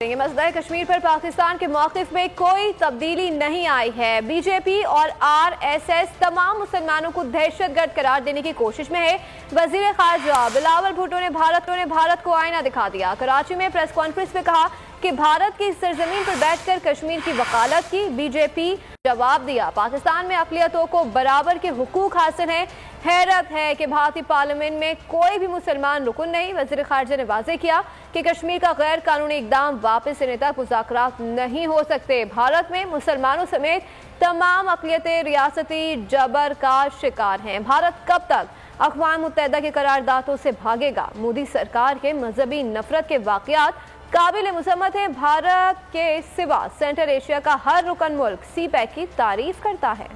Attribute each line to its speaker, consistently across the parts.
Speaker 1: मसला कश्मीर पर पाकिस्तान के मौक़िफ़ में कोई तब्दीली नहीं आई है। बीजेपी और आरएसएस तमाम मुसलमानों को दहशतगर्द करार देने की कोशिश में है। वज़ीर ख़ारजा बिलावल भुट्टो ने भारत को आईना दिखा दिया। कराची में प्रेस कॉन्फ्रेंस में कहा कि भारत की सरजमीन पर बैठकर कश्मीर की वकालत की। बीजेपी जवाब दिया, पाकिस्तान में अक़लियतों को बराबर के हुकूक हासिल हैं। हैरत है कि भारतीय पार्लियामेंट में कोई भी मुसलमान रुकन नहीं। वज़ीर ख़ारजा ने वाज़ेह किया कि कश्मीर का गैर कानूनी इक़दाम वापस लेने तक मुज़ाकरात नहीं हो सकते। भारत में मुसलमानों समेत तमाम अक़लियतें रियासती जबर का शिकार हैं। भारत कब तक अक़वाम मुत्तहिदा के करारदादों से भागेगा? मोदी सरकार के मजहबी नफरत के वाक़यात काबिल मुसम्मत है। भारत के सिवा सेंट्रल एशिया का हर रुकन मुल्क CPEC की तारीफ करता है।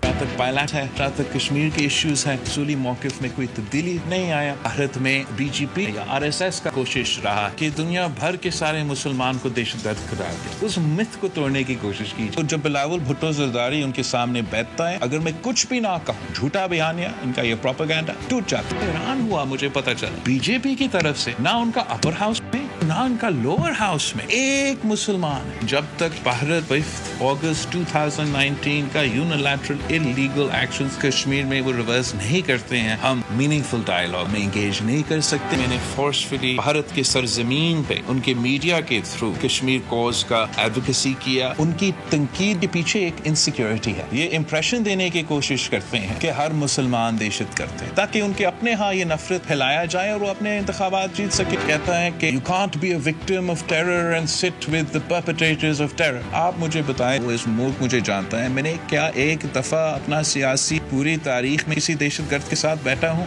Speaker 2: जहाँ तक बायलाट है, जहाँ तक कश्मीर के इश्यूज हैं, सूली मौक़िफ़ में कोई तब्दीली नहीं आया। भारत में BJP या RSS का कोशिश रहा कि दुनिया भर के सारे मुसलमान को दहशतगर्द करार दे। उस मिथ को तोड़ने की कोशिश की। तो जब बिलावल भुट्टो ज़रदारी उनके सामने बैठता है, अगर मैं कुछ भी ना कहूँ, झूठा बयानिया, इनका ये प्रोपेगेंडा टूट जाता है। हैरान हुआ मुझे पता चला BJP की तरफ से ना उनका अपर हाउस में ना उनका लोअर हाउस में एक मुसलमान है। जब तक भारत 5 अगस्त 2019 का यूनिलैटरल इलीगल एक्शंस कश्मीर में वो रिवर्स नहीं करते हैं, हम मीनिंगफुल डायलॉग में एंगेज नहीं कर सकते। मैंने फोर्सफुली भारत के सरजमीन पे उनके मीडिया के थ्रू कश्मीर कॉज का एडवोकेसी किया। उनकी तनकीद के पीछे एक इनसिक्योरिटी है। ये इंप्रेशन देने की कोशिश करते हैं कि हर मुसलमान दहशत करते हैं, ताकि उनके अपने यहाँ ये नफरत फैलाया जाए और वो अपने इंतखाबात जीत सके। कहता है कि you can't be a victim of terror and sit with the perpetrators of terror. आप मुझे बताएं, वो इस मुल्क मुझे जानता है, मैंने क्या एक दफा अपना सियासी पूरी तारीख में किसी दहशतगर्द के साथ बैठा हूँ?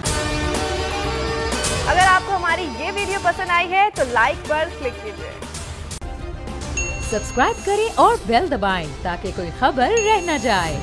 Speaker 1: अगर आपको हमारी ये वीडियो पसंद आई है तो लाइक पर क्लिक कीजिए,
Speaker 3: सब्सक्राइब करें और बेल दबाएं ताकि कोई खबर रह न जाए।